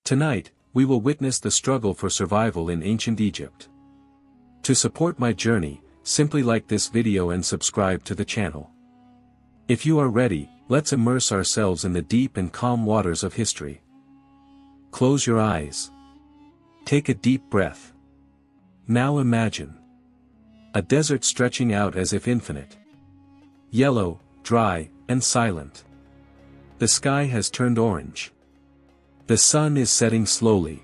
Tonight, we will witness the struggle for survival in ancient Egypt. To support my journey, simply like this video and subscribe to the channel. If you are ready, let's immerse ourselves in the deep and calm waters of history. Close your eyes. Take a deep breath. Now imagine a desert stretching out as if infinite. Yellow, dry, and silent. The sky has turned orange. The sun is setting slowly.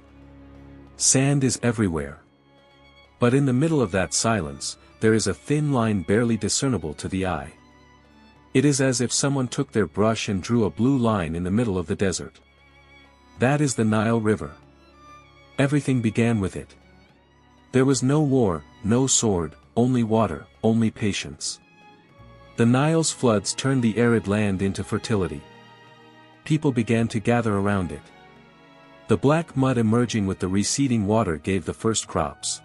Sand is everywhere. But in the middle of that silence, there is a thin line barely discernible to the eye. It is as if someone took their brush and drew a blue line in the middle of the desert. That is the Nile River. Everything began with it. There was no war, no sword, only water, only patience. The Nile's floods turned the arid land into fertility. People began to gather around it. The black mud emerging with the receding water gave the first crops.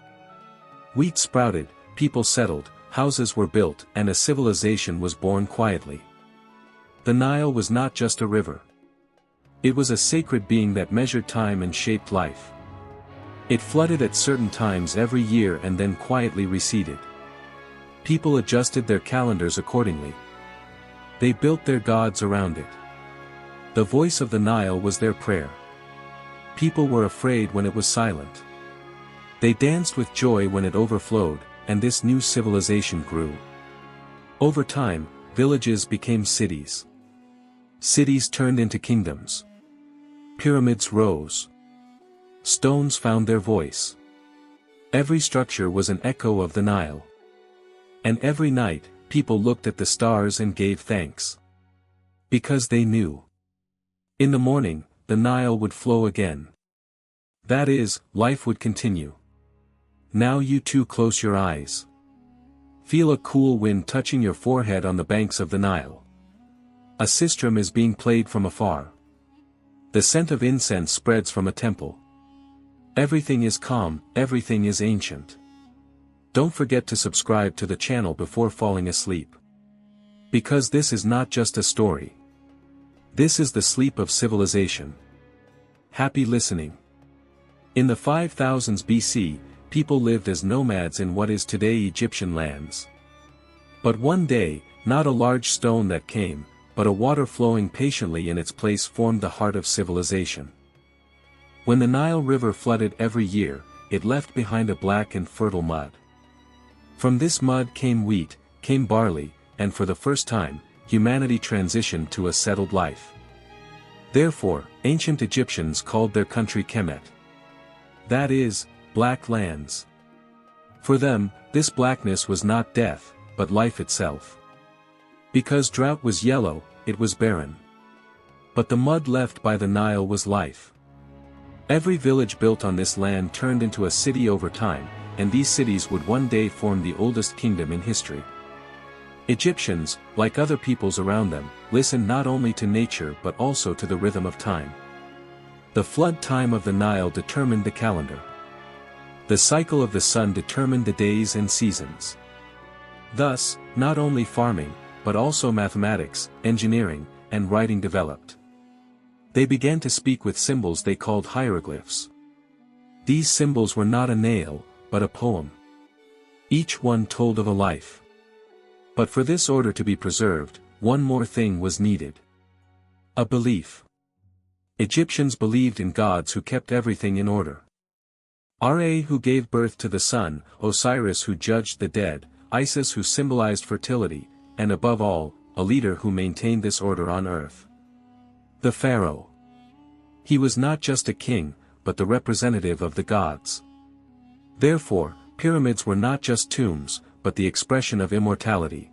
Wheat sprouted, people settled, houses were built, and a civilization was born quietly. The Nile was not just a river. It was a sacred being that measured time and shaped life. It flooded at certain times every year and then quietly receded. People adjusted their calendars accordingly. They built their gods around it. The voice of the Nile was their prayer. People were afraid when it was silent. They danced with joy when it overflowed, and this new civilization grew. Over time, villages became cities. Cities turned into kingdoms. Pyramids rose. Stones found their voice. Every structure was an echo of the Nile. And every night, people looked at the stars and gave thanks. Because they knew. In the morning, the Nile would flow again. That is, life would continue. Now you too close your eyes. Feel a cool wind touching your forehead on the banks of the Nile. A sistrum is being played from afar. The scent of incense spreads from a temple. Everything is calm, everything is ancient. Don't forget to subscribe to the channel before falling asleep. Because this is not just a story. This is the sleep of civilization. Happy listening. In the 5000s BC, people lived as nomads in what is today Egyptian lands. But one day, not a large stone that came, but a water flowing patiently in its place formed the heart of civilization. When the Nile River flooded every year, it left behind a black and fertile mud. From this mud came wheat, came barley, and for the first time, humanity transitioned to a settled life. Therefore, ancient Egyptians called their country Kemet. That is, black lands. For them, this blackness was not death, but life itself. Because drought was yellow, it was barren. But the mud left by the Nile was life. Every village built on this land turned into a city over time, and these cities would one day form the oldest kingdom in history. Egyptians, like other peoples around them, listened not only to nature but also to the rhythm of time. The flood time of the Nile determined the calendar. The cycle of the sun determined the days and seasons. Thus, not only farming, but also mathematics, engineering, and writing developed. They began to speak with symbols they called hieroglyphs. These symbols were not a nail, but a poem. Each one told of a life. But for this order to be preserved, one more thing was needed. A belief. Egyptians believed in gods who kept everything in order. Ra who gave birth to the sun, Osiris who judged the dead, Isis who symbolized fertility, and above all, a leader who maintained this order on earth. The Pharaoh. He was not just a king, but the representative of the gods. Therefore, pyramids were not just tombs, but the expression of immortality.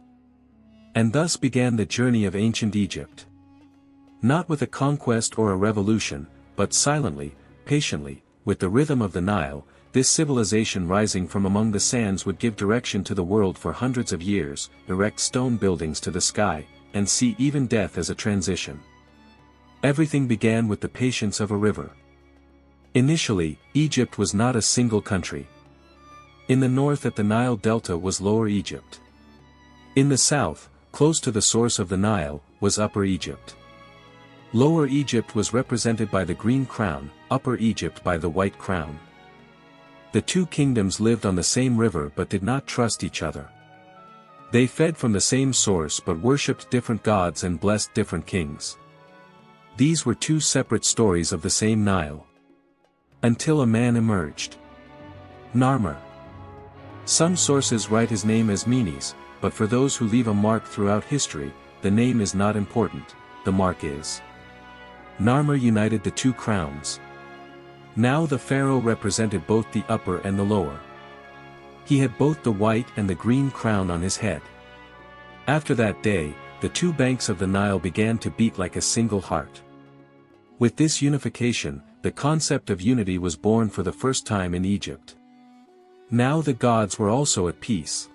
And thus began the journey of ancient Egypt. Not with a conquest or a revolution, but silently, patiently, with the rhythm of the Nile, this civilization rising from among the sands would give direction to the world for hundreds of years, erect stone buildings to the sky, and see even death as a transition. Everything began with the patience of a river. Initially, Egypt was not a single country. In the north at the Nile Delta was Lower Egypt. In the south, close to the source of the Nile, was Upper Egypt. Lower Egypt was represented by the green crown, Upper Egypt by the White Crown. The two kingdoms lived on the same river but did not trust each other. They fed from the same source but worshipped different gods and blessed different kings. These were two separate stories of the same Nile. Until a man emerged. Narmer. Some sources write his name as Menes, but for those who leave a mark throughout history, the name is not important, the mark is. Narmer united the two crowns. Now the pharaoh represented both the upper and the lower. He had both the white and the green crown on his head. After that day, the two banks of the Nile began to beat like a single heart. With this unification, the concept of unity was born for the first time in Egypt. Now the gods were also at peace.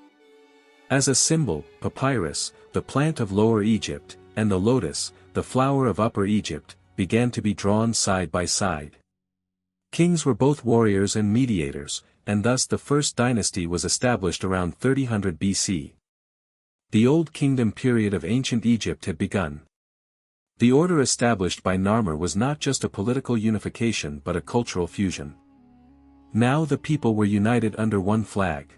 As a symbol, papyrus, the plant of Lower Egypt, and the lotus, the flower of Upper Egypt, began to be drawn side by side. Kings were both warriors and mediators, and thus the first dynasty was established around 3000 BC. The Old Kingdom period of ancient Egypt had begun. The order established by Narmer was not just a political unification but a cultural fusion. Now the people were united under one flag.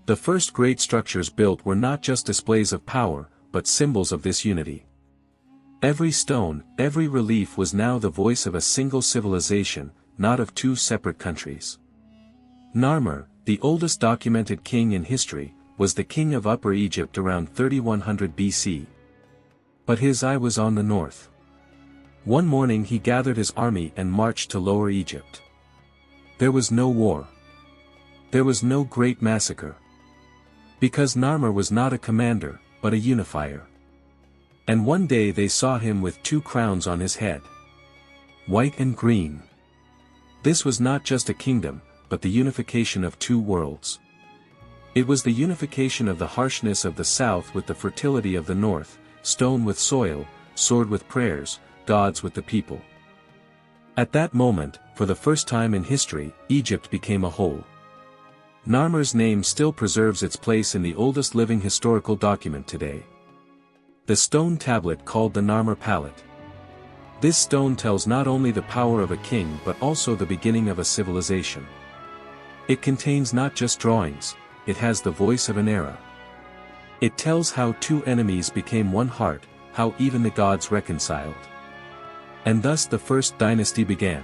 The first great structures built were not just displays of power, but symbols of this unity. Every stone, every relief was now the voice of a single civilization, not of two separate countries. Narmer, the oldest documented king in history, was the king of Upper Egypt around 3100 BC. But his eye was on the north. One morning he gathered his army and marched to Lower Egypt. There was no war. There was no great massacre. Because Narmer was not a commander, but a unifier. And one day they saw him with two crowns on his head. White and green. This was not just a kingdom, but the unification of two worlds. It was the unification of the harshness of the south with the fertility of the north, stone with soil, sword with prayers, gods with the people. At that moment, for the first time in history, Egypt became a whole. Narmer's name still preserves its place in the oldest living historical document today. The stone tablet called the Narmer palette. This stone tells not only the power of a king but also the beginning of a civilization. It contains not just drawings, it has the voice of an era. It tells how two enemies became one heart, how even the gods reconciled. And thus the first dynasty began.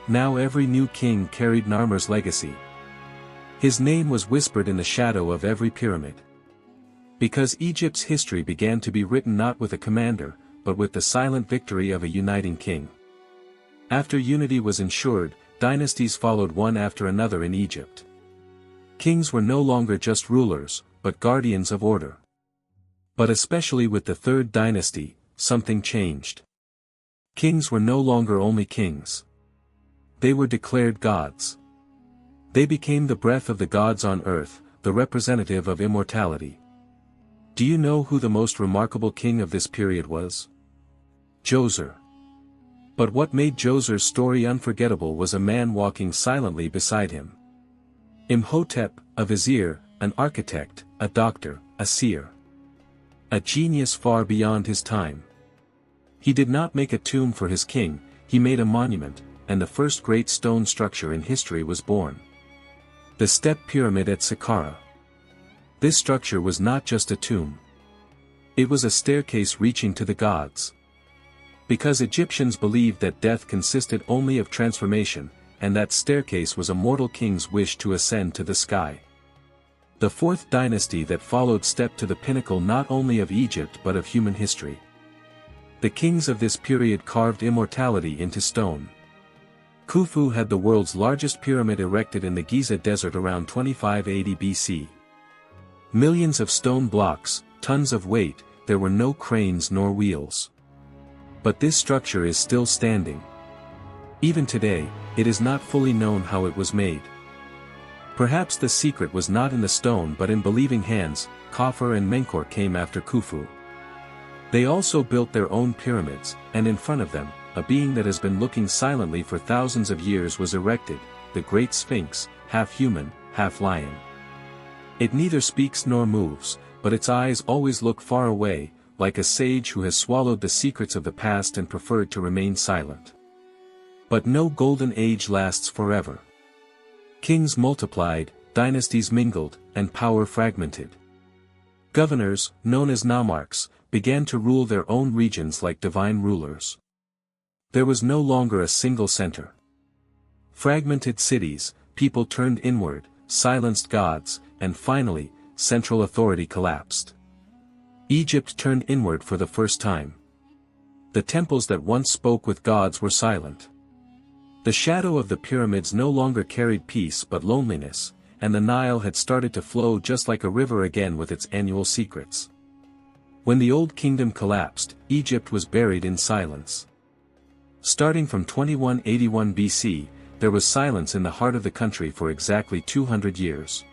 Now every new king carried Narmer's legacy. His name was whispered in the shadow of every pyramid. Because Egypt's history began to be written not with a commander, but with the silent victory of a uniting king. After unity was ensured, dynasties followed one after another in Egypt. Kings were no longer just rulers, but guardians of order. But especially with the third dynasty, something changed. Kings were no longer only kings. They were declared gods. They became the breath of the gods on earth, the representative of immortality. Do you know who the most remarkable king of this period was? Djoser. But what made Djoser's story unforgettable was a man walking silently beside him. Imhotep, a vizier, an architect, a doctor, a seer. A genius far beyond his time. He did not make a tomb for his king, he made a monument, and the first great stone structure in history was born. The Step Pyramid at Saqqara. This structure was not just a tomb. It was a staircase reaching to the gods. Because Egyptians believed that death consisted only of transformation, and that staircase was a mortal king's wish to ascend to the sky. The fourth dynasty that followed stepped to the pinnacle not only of Egypt but of human history. The kings of this period carved immortality into stone. Khufu had the world's largest pyramid erected in the Giza Desert around 2580 BC. Millions of stone blocks, tons of weight, there were no cranes nor wheels. But this structure is still standing. Even today, it is not fully known how it was made. Perhaps the secret was not in the stone but in believing hands. Khafre and Menkaure came after Khufu. They also built their own pyramids, and in front of them, a being that has been looking silently for thousands of years was erected, the Great Sphinx, half human, half lion. It neither speaks nor moves, but its eyes always look far away, like a sage who has swallowed the secrets of the past and preferred to remain silent. But no golden age lasts forever. Kings multiplied, dynasties mingled, and power fragmented. Governors, known as nomarchs, began to rule their own regions like divine rulers. There was no longer a single center. Fragmented cities, people turned inward, silenced gods, and finally, central authority collapsed. Egypt turned inward for the first time. The temples that once spoke with gods were silent. The shadow of the pyramids no longer carried peace but loneliness, and the Nile had started to flow just like a river again with its annual secrets. When the Old Kingdom collapsed, Egypt was buried in silence. Starting from 2181 BC, there was silence in the heart of the country for exactly 200 years.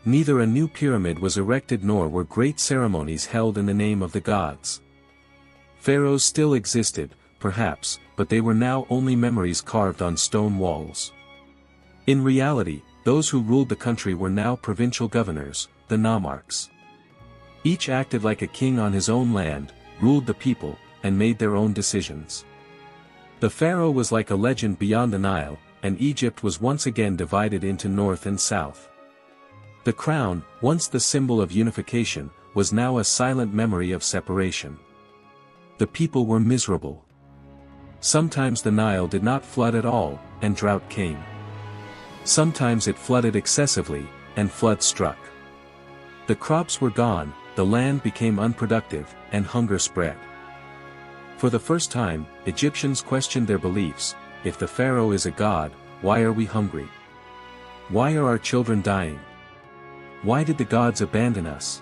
Neither a new pyramid was erected nor were great ceremonies held in the name of the gods. Pharaohs still existed, perhaps, but they were now only memories carved on stone walls. In reality, those who ruled the country were now provincial governors, the nomarchs. Each acted like a king on his own land, ruled the people, and made their own decisions. The pharaoh was like a legend beyond the Nile, and Egypt was once again divided into north and south. The crown, once the symbol of unification, was now a silent memory of separation. The people were miserable. Sometimes the Nile did not flood at all, and drought came. Sometimes it flooded excessively, and flood struck. The crops were gone, the land became unproductive, and hunger spread. For the first time, Egyptians questioned their beliefs. If the pharaoh is a god, why are we hungry? Why are our children dying? Why did the gods abandon us?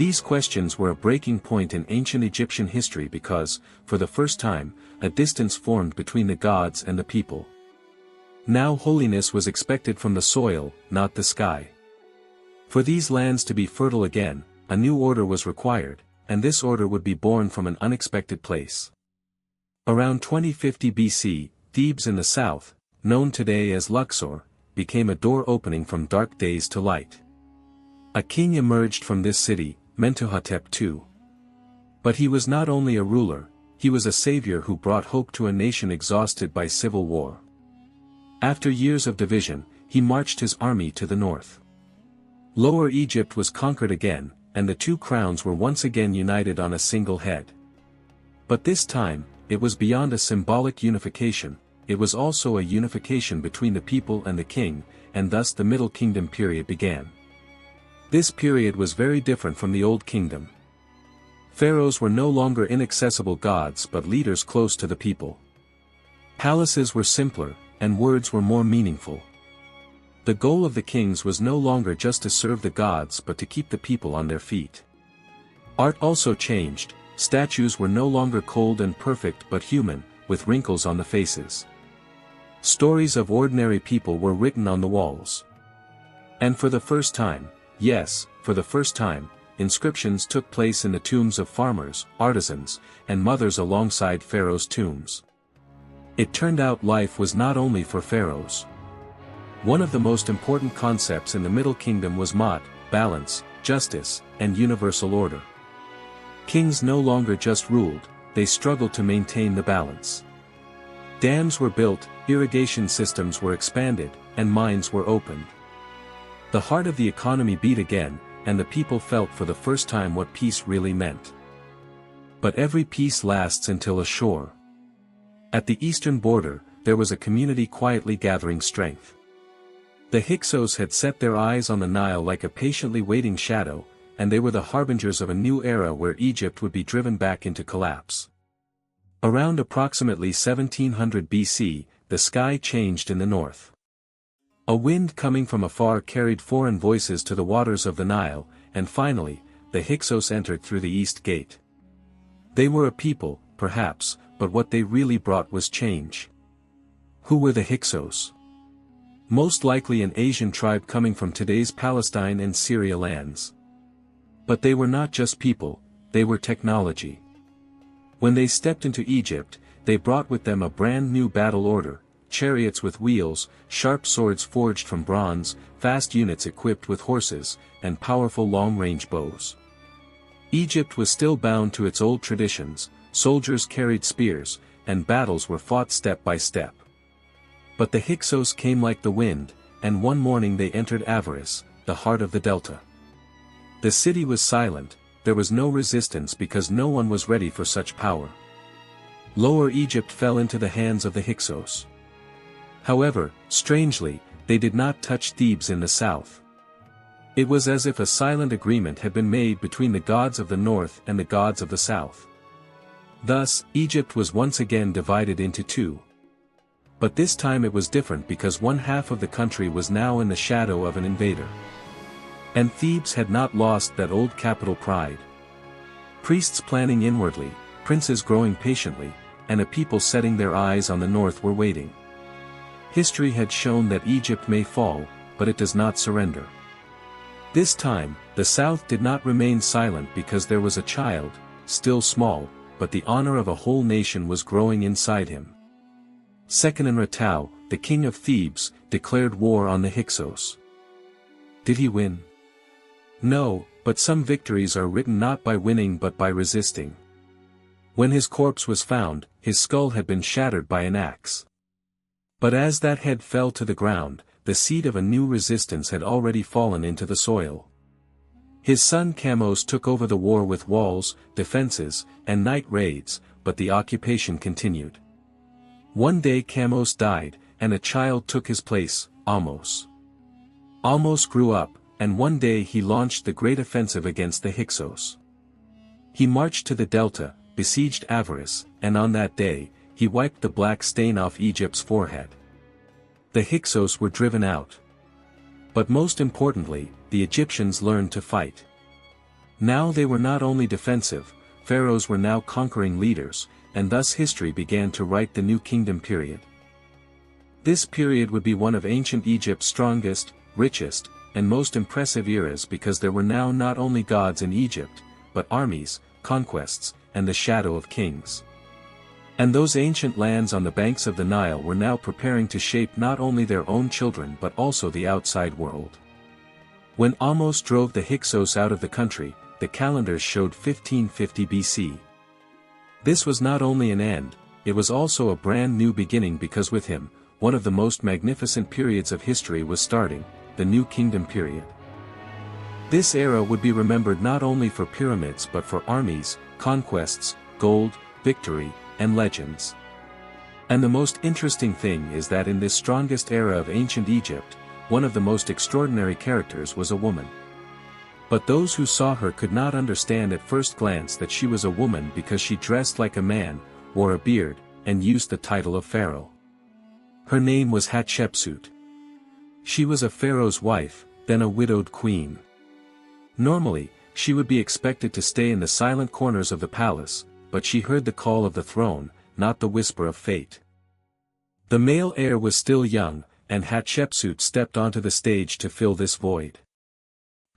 These questions were a breaking point in ancient Egyptian history because, for the first time, a distance formed between the gods and the people. Now holiness was expected from the soil, not the sky. For these lands to be fertile again, a new order was required, and this order would be born from an unexpected place. Around 2050 BC, Thebes in the south, known today as Luxor, became a door opening from dark days to light. A king emerged from this city, Mentuhotep II. But he was not only a ruler, he was a savior who brought hope to a nation exhausted by civil war. After years of division, he marched his army to the north. Lower Egypt was conquered again, and the two crowns were once again united on a single head. But this time, it was beyond a symbolic unification, it was also a unification between the people and the king, and thus the Middle Kingdom period began. This period was very different from the Old Kingdom. Pharaohs were no longer inaccessible gods but leaders close to the people. Palaces were simpler, and words were more meaningful. The goal of the kings was no longer just to serve the gods but to keep the people on their feet. Art also changed, statues were no longer cold and perfect but human, with wrinkles on the faces. Stories of ordinary people were written on the walls. And for the first time, yes, for the first time, inscriptions took place in the tombs of farmers, artisans, and mothers alongside pharaohs' tombs. It turned out life was not only for pharaohs. One of the most important concepts in the Middle Kingdom was Ma'at, balance, justice, and universal order. Kings no longer just ruled, they struggled to maintain the balance. Dams were built, irrigation systems were expanded, and mines were opened. The heart of the economy beat again, and the people felt for the first time what peace really meant. But every peace lasts until a shore. At the eastern border, there was a community quietly gathering strength. The Hyksos had set their eyes on the Nile like a patiently waiting shadow, and they were the harbingers of a new era where Egypt would be driven back into collapse. Around approximately 1700 BC, the sky changed in the north. A wind coming from afar carried foreign voices to the waters of the Nile, and finally, the Hyksos entered through the east gate. They were a people, perhaps, but what they really brought was change. Who were the Hyksos? Most likely an Asian tribe coming from today's Palestine and Syria lands. But they were not just people, they were technology. When they stepped into Egypt, they brought with them a brand new battle order, chariots with wheels, sharp swords forged from bronze, fast units equipped with horses, and powerful long-range bows. Egypt was still bound to its old traditions, soldiers carried spears, and battles were fought step by step. But the Hyksos came like the wind, and one morning they entered Avaris, the heart of the delta. The city was silent, there was no resistance because no one was ready for such power. Lower Egypt fell into the hands of the Hyksos. However, strangely, they did not touch Thebes in the south. It was as if a silent agreement had been made between the gods of the north and the gods of the south. Thus, Egypt was once again divided into two. But this time it was different because one half of the country was now in the shadow of an invader. And Thebes had not lost that old capital pride. Priests planning inwardly, princes growing patiently, and a people setting their eyes on the north were waiting. History had shown that Egypt may fall, but it does not surrender. This time, the south did not remain silent because there was a child, still small, but the honor of a whole nation was growing inside him. Seqenenretau, the king of Thebes, declared war on the Hyksos. Did he win? No, but some victories are written not by winning but by resisting. When his corpse was found, his skull had been shattered by an axe. But as that head fell to the ground, the seed of a new resistance had already fallen into the soil. His son Chamos took over the war with walls, defenses, and night raids, but the occupation continued. One day Chamos died, and a child took his place, Ahmose. Ahmose grew up, and one day he launched the great offensive against the Hyksos. He marched to the delta, besieged Avaris, and on that day, he wiped the black stain off Egypt's forehead. The Hyksos were driven out. But most importantly, the Egyptians learned to fight. Now they were not only defensive, pharaohs were now conquering leaders, and thus history began to write the New Kingdom period. This period would be one of ancient Egypt's strongest, richest, and most impressive eras because there were now not only gods in Egypt, but armies, conquests, and the shadow of kings. And those ancient lands on the banks of the Nile were now preparing to shape not only their own children but also the outside world. When Ahmose drove the Hyksos out of the country, the calendars showed 1550 BC. This was not only an end, it was also a brand new beginning because with him, one of the most magnificent periods of history was starting, the New Kingdom period. This era would be remembered not only for pyramids but for armies, conquests, gold, victory, and legends. And the most interesting thing is that in this strongest era of ancient Egypt, one of the most extraordinary characters was a woman. But those who saw her could not understand at first glance that she was a woman because she dressed like a man, wore a beard, and used the title of pharaoh. Her name was Hatshepsut. She was a pharaoh's wife, then a widowed queen. Normally, she would be expected to stay in the silent corners of the palace, but she heard the call of the throne, not the whisper of fate. The male heir was still young, and Hatshepsut stepped onto the stage to fill this void.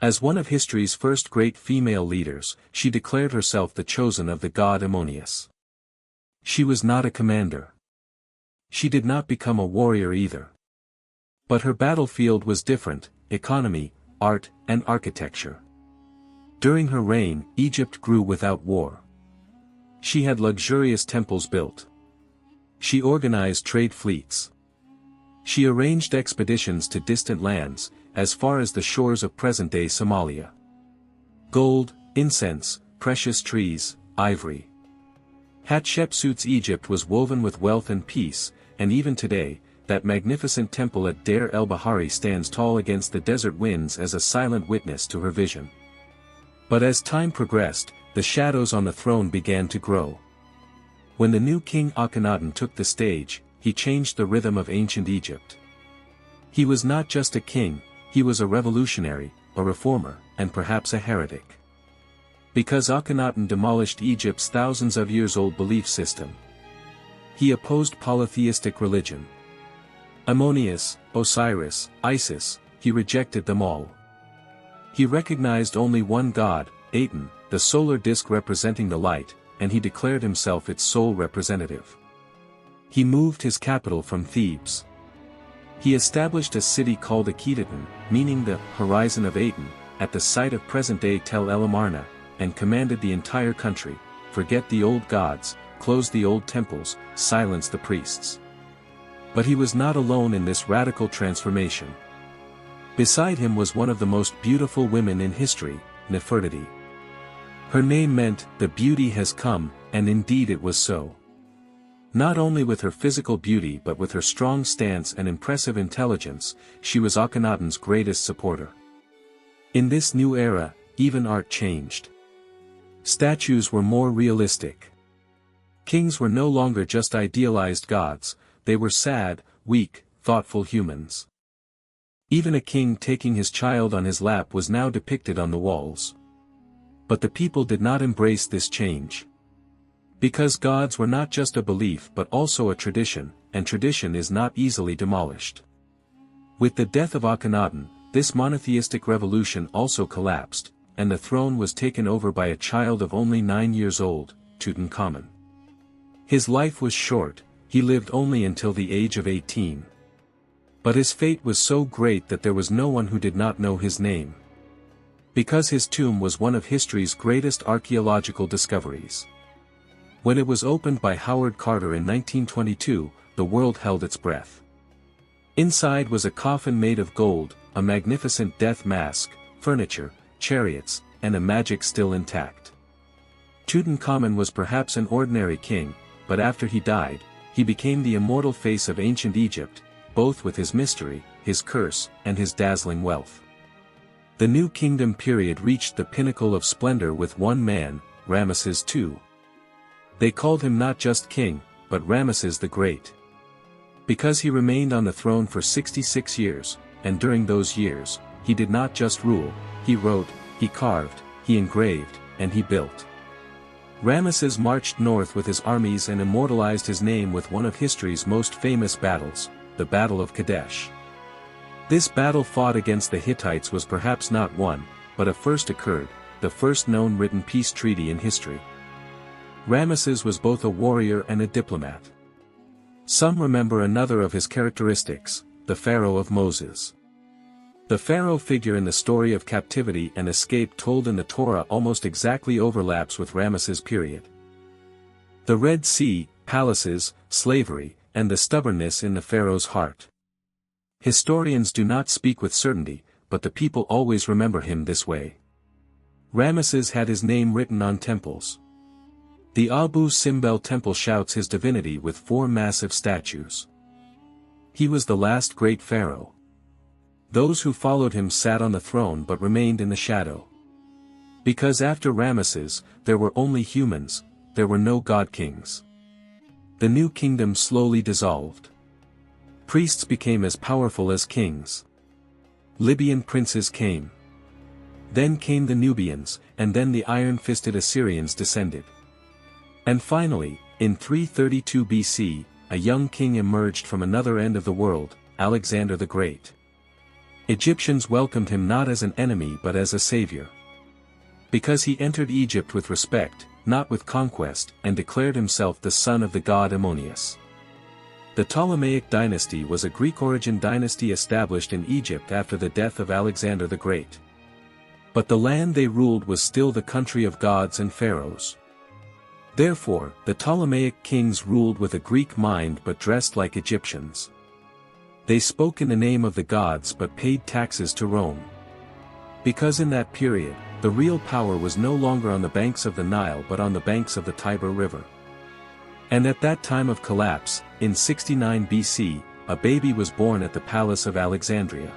As one of history's first great female leaders, she declared herself the chosen of the god Ammonius. She was not a commander. She did not become a warrior either. But her battlefield was different: economy, art, and architecture. During her reign, Egypt grew without war. She had luxurious temples built. She organized trade fleets. She arranged expeditions to distant lands, as far as the shores of present-day Somalia. Gold, incense, precious trees, ivory. Hatshepsut's Egypt was woven with wealth and peace, and even today, that magnificent temple at Deir el-Bahari stands tall against the desert winds as a silent witness to her vision. But as time progressed, the shadows on the throne began to grow. When the new king Akhenaten took the stage, he changed the rhythm of ancient Egypt. He was not just a king, he was a revolutionary, a reformer, and perhaps a heretic. Because Akhenaten demolished Egypt's thousands of years old belief system. He opposed polytheistic religion. Ammonius, Osiris, Isis, he rejected them all. He recognized only one god, Aten, the solar disk representing the light, and he declared himself its sole representative. He moved his capital from Thebes. He established a city called Akhetaten, meaning the horizon of Aten, at the site of present-day Tel El Amarna, and commanded the entire country, forget the old gods, closed the old temples, silenced the priests. But he was not alone in this radical transformation. Beside him was one of the most beautiful women in history, Nefertiti. Her name meant, "The beauty has come," and indeed it was so. Not only with her physical beauty but with her strong stance and impressive intelligence, she was Akhenaten's greatest supporter. In this new era, even art changed. Statues were more realistic. Kings were no longer just idealized gods, they were sad, weak, thoughtful humans. Even a king taking his child on his lap was now depicted on the walls. But the people did not embrace this change. Because gods were not just a belief but also a tradition, and tradition is not easily demolished. With the death of Akhenaten, this monotheistic revolution also collapsed, and the throne was taken over by a child of only 9 years old, Tutankhamun. His life was short, he lived only until the age of 18. But his fate was so great that there was no one who did not know his name. Because his tomb was one of history's greatest archaeological discoveries. When it was opened by Howard Carter in 1922, the world held its breath. Inside was a coffin made of gold, a magnificent death mask, furniture, chariots, and a magic still intact. Tutankhamun was perhaps an ordinary king, but after he died, he became the immortal face of ancient Egypt, both with his mystery, his curse, and his dazzling wealth. The New Kingdom period reached the pinnacle of splendor with one man, Ramesses II. They called him not just king, but Ramesses the Great. Because he remained on the throne for 66 years, and during those years, he did not just rule, he wrote, he carved, he engraved, and he built. Ramesses marched north with his armies and immortalized his name with one of history's most famous battles, the Battle of Kadesh. This battle fought against the Hittites was perhaps not one, but a first occurred, the first known written peace treaty in history. Ramesses was both a warrior and a diplomat. Some remember another of his characteristics, the Pharaoh of Moses. The Pharaoh figure in the story of captivity and escape told in the Torah almost exactly overlaps with Ramesses' period. The Red Sea, palaces, slavery, and the stubbornness in the Pharaoh's heart. Historians do not speak with certainty, but the people always remember him this way. Ramesses had his name written on temples. The Abu Simbel temple shouts his divinity with 4 massive statues. He was the last great pharaoh. Those who followed him sat on the throne but remained in the shadow. Because after Ramesses, there were only humans, there were no god kings. The new kingdom slowly dissolved. Priests became as powerful as kings. Libyan princes came. Then came the Nubians, and then the iron-fisted Assyrians descended. And finally, in 332 BC, a young king emerged from another end of the world, Alexander the Great. Egyptians welcomed him not as an enemy but as a savior. Because he entered Egypt with respect, not with conquest, and declared himself the son of the god Ammonius. The Ptolemaic dynasty was a Greek-origin dynasty established in Egypt after the death of Alexander the Great. But the land they ruled was still the country of gods and pharaohs. Therefore, the Ptolemaic kings ruled with a Greek mind but dressed like Egyptians. They spoke in the name of the gods but paid taxes to Rome. Because in that period, the real power was no longer on the banks of the Nile but on the banks of the Tiber River. And at that time of collapse, in 69 BC, a baby was born at the palace of Alexandria.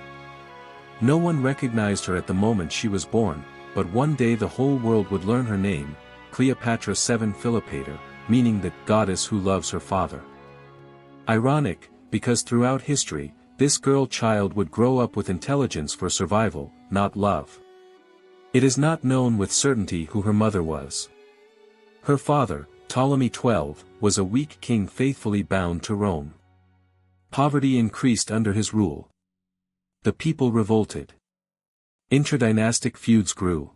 No one recognized her at the moment she was born, but one day the whole world would learn her name, Cleopatra VII Philopator, meaning the goddess who loves her father. Ironic, because throughout history, this girl child would grow up with intelligence for survival, not love. It is not known with certainty who her mother was. Her father, Ptolemy XII, was a weak king faithfully bound to Rome. Poverty increased under his rule. The people revolted. Intradynastic feuds grew.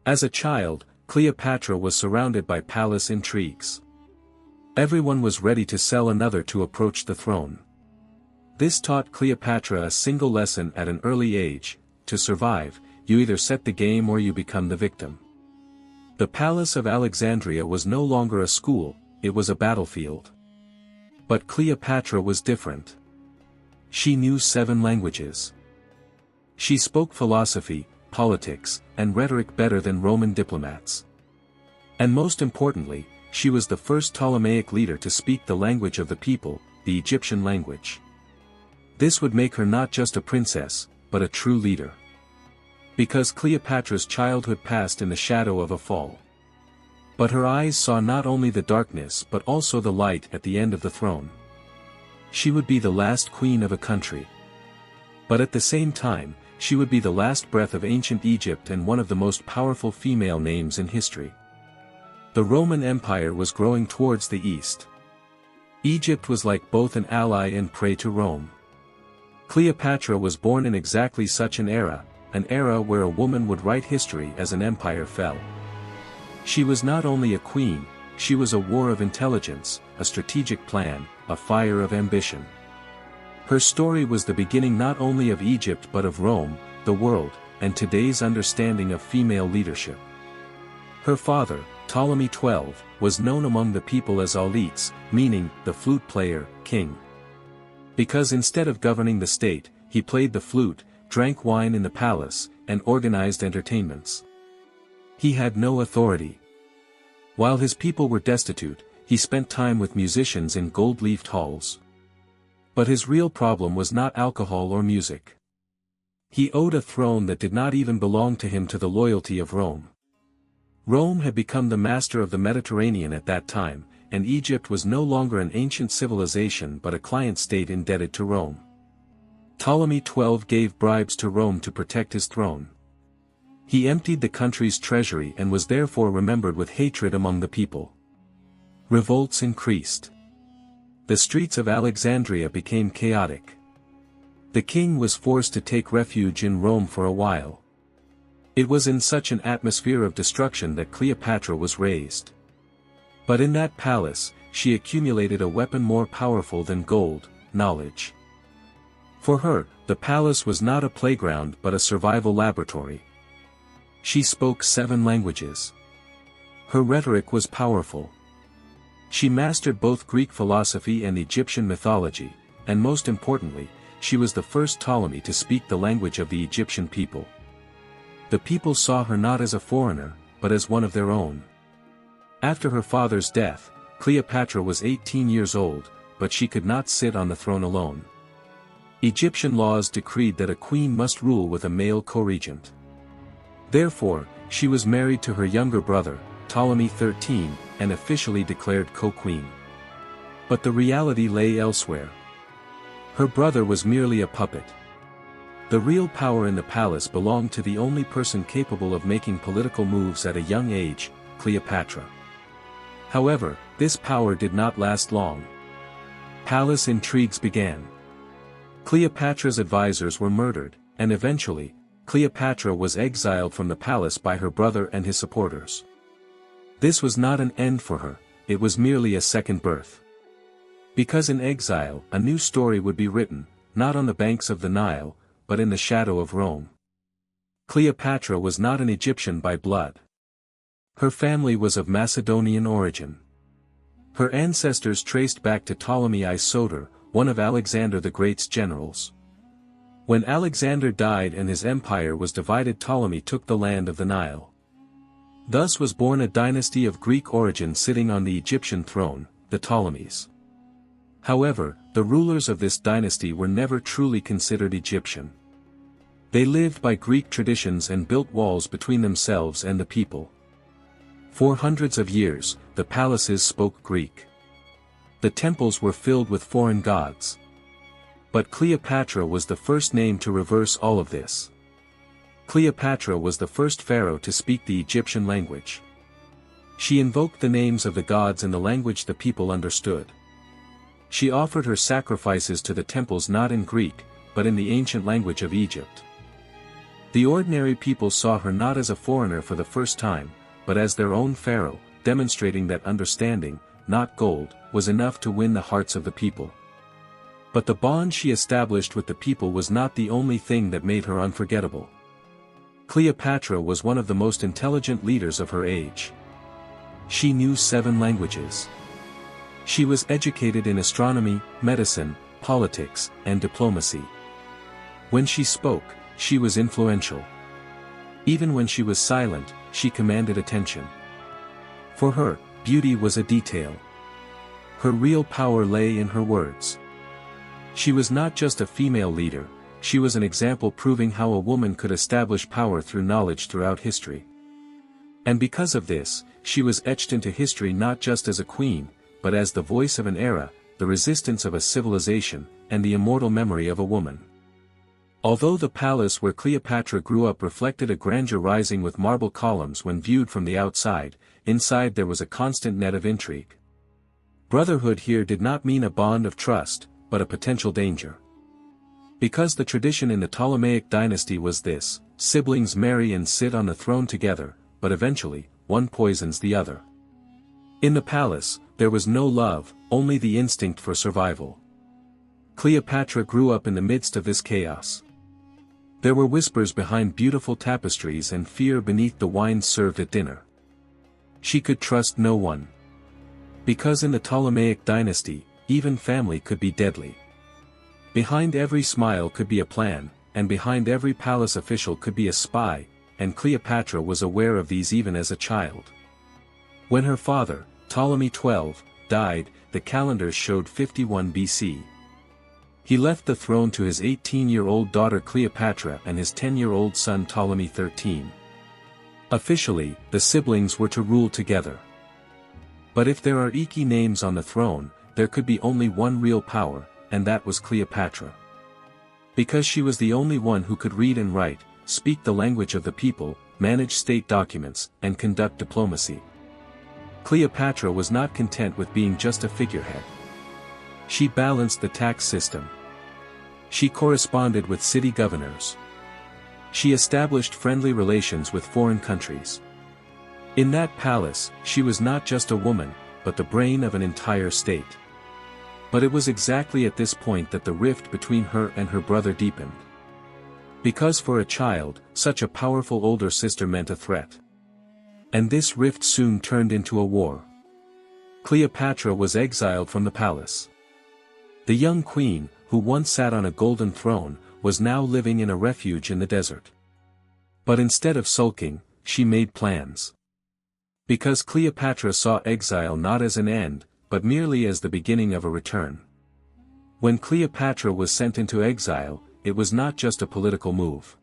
As a child, Cleopatra was surrounded by palace intrigues. Everyone was ready to sell another to approach the throne. This taught Cleopatra a single lesson at an early age: to survive, you either set the game or you become the victim. The palace of Alexandria was no longer a school, it was a battlefield. But Cleopatra was different. She knew 7 languages. She spoke philosophy, politics, and rhetoric better than Roman diplomats. And most importantly, she was the first Ptolemaic leader to speak the language of the people, the Egyptian language. This would make her not just a princess, but a true leader. Because Cleopatra's childhood passed in the shadow of a fall. But her eyes saw not only the darkness but also the light at the end of the throne. She would be the last queen of a country. But at the same time, she would be the last breath of ancient Egypt and one of the most powerful female names in history. The Roman Empire was growing towards the east. Egypt was like both an ally and prey to Rome. Cleopatra was born in exactly such an era where a woman would write history as an empire fell. She was not only a queen, she was a war of intelligence, a strategic plan, a fire of ambition. Her story was the beginning not only of Egypt but of Rome, the world, and today's understanding of female leadership. Her father, Ptolemy XII, was known among the people as Auletes, meaning the flute player, king. Because instead of governing the state, he played the flute, drank wine in the palace, and organized entertainments. He had no authority. While his people were destitute, he spent time with musicians in gold-leafed halls. But his real problem was not alcohol or music. He owed a throne that did not even belong to him to the loyalty of Rome. Rome had become the master of the Mediterranean at that time, and Egypt was no longer an ancient civilization but a client state indebted to Rome. Ptolemy XII gave bribes to Rome to protect his throne. He emptied the country's treasury and was therefore remembered with hatred among the people. Revolts increased. The streets of Alexandria became chaotic. The king was forced to take refuge in Rome for a while. It was in such an atmosphere of destruction that Cleopatra was raised. But in that palace, she accumulated a weapon more powerful than gold, knowledge. For her, the palace was not a playground but a survival laboratory. She spoke 7 languages. Her rhetoric was powerful. She mastered both Greek philosophy and Egyptian mythology, and most importantly, she was the first Ptolemy to speak the language of the Egyptian people. The people saw her not as a foreigner, but as one of their own. After her father's death, Cleopatra was 18 years old, but she could not sit on the throne alone. Egyptian laws decreed that a queen must rule with a male co-regent. Therefore, she was married to her younger brother, Ptolemy XIII, and officially declared co-queen. But the reality lay elsewhere. Her brother was merely a puppet. The real power in the palace belonged to the only person capable of making political moves at a young age, Cleopatra. However, this power did not last long. Palace intrigues began. Cleopatra's advisors were murdered, and eventually, Cleopatra was exiled from the palace by her brother and his supporters. This was not an end for her, it was merely a second birth. Because in exile, a new story would be written, not on the banks of the Nile, but in the shadow of Rome. Cleopatra was not an Egyptian by blood. Her family was of Macedonian origin. Her ancestors traced back to Ptolemy I Soter, one of Alexander the Great's generals. When Alexander died and his empire was divided, Ptolemy took the land of the Nile. Thus was born a dynasty of Greek origin sitting on the Egyptian throne, the Ptolemies. However, the rulers of this dynasty were never truly considered Egyptian. They lived by Greek traditions and built walls between themselves and the people. For hundreds of years, the palaces spoke Greek. The temples were filled with foreign gods. But Cleopatra was the first name to reverse all of this. Cleopatra was the first pharaoh to speak the Egyptian language. She invoked the names of the gods in the language the people understood. She offered her sacrifices to the temples not in Greek, but in the ancient language of Egypt. The ordinary people saw her not as a foreigner for the first time, but as their own pharaoh, demonstrating that understanding, not gold, was enough to win the hearts of the people. But the bond she established with the people was not the only thing that made her unforgettable. Cleopatra was one of the most intelligent leaders of her age. She knew 7 languages. She was educated in astronomy, medicine, politics, and diplomacy. When she spoke, she was influential. Even when she was silent, she commanded attention. For her, beauty was a detail. Her real power lay in her words. She was not just a female leader, she was an example proving how a woman could establish power through knowledge throughout history. And because of this, she was etched into history not just as a queen, but as the voice of an era, the resistance of a civilization, and the immortal memory of a woman. Although the palace where Cleopatra grew up reflected a grandeur rising with marble columns when viewed from the outside, inside there was a constant net of intrigue. Brotherhood here did not mean a bond of trust, but a potential danger. Because the tradition in the Ptolemaic dynasty was this, siblings marry and sit on the throne together, but eventually, one poisons the other. In the palace, there was no love, only the instinct for survival. Cleopatra grew up in the midst of this chaos. There were whispers behind beautiful tapestries and fear beneath the wines served at dinner. She could trust no one. Because in the Ptolemaic dynasty, even family could be deadly. Behind every smile could be a plan, and behind every palace official could be a spy, and Cleopatra was aware of these even as a child. When her father, Ptolemy XII, died, the calendars showed 51 BC. He left the throne to his 18-year-old daughter Cleopatra and his 10-year-old son Ptolemy XIII. Officially, the siblings were to rule together. But if there are equal names on the throne, there could be only one real power, and that was Cleopatra. Because she was the only one who could read and write, speak the language of the people, manage state documents, and conduct diplomacy. Cleopatra was not content with being just a figurehead. She balanced the tax system. She corresponded with city governors. She established friendly relations with foreign countries. In that palace, she was not just a woman, but the brain of an entire state. But it was exactly at this point that the rift between her and her brother deepened. Because for a child, such a powerful older sister meant a threat. And this rift soon turned into a war. Cleopatra was exiled from the palace. The young queen, who once sat on a golden throne, was now living in a refuge in the desert. But instead of sulking, she made plans. Because Cleopatra saw exile not as an end, but merely as the beginning of a return. When Cleopatra was sent into exile, it was not just a political move.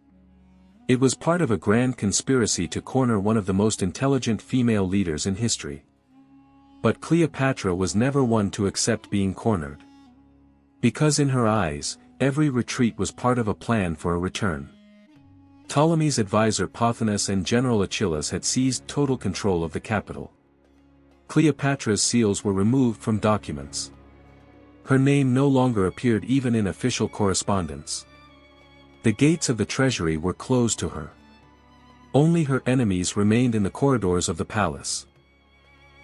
It was part of a grand conspiracy to corner one of the most intelligent female leaders in history. But Cleopatra was never one to accept being cornered. Because in her eyes, every retreat was part of a plan for a return. Ptolemy's advisor Pothinus and General Achillas had seized total control of the capital. Cleopatra's seals were removed from documents. Her name no longer appeared even in official correspondence. The gates of the treasury were closed to her. Only her enemies remained in the corridors of the palace.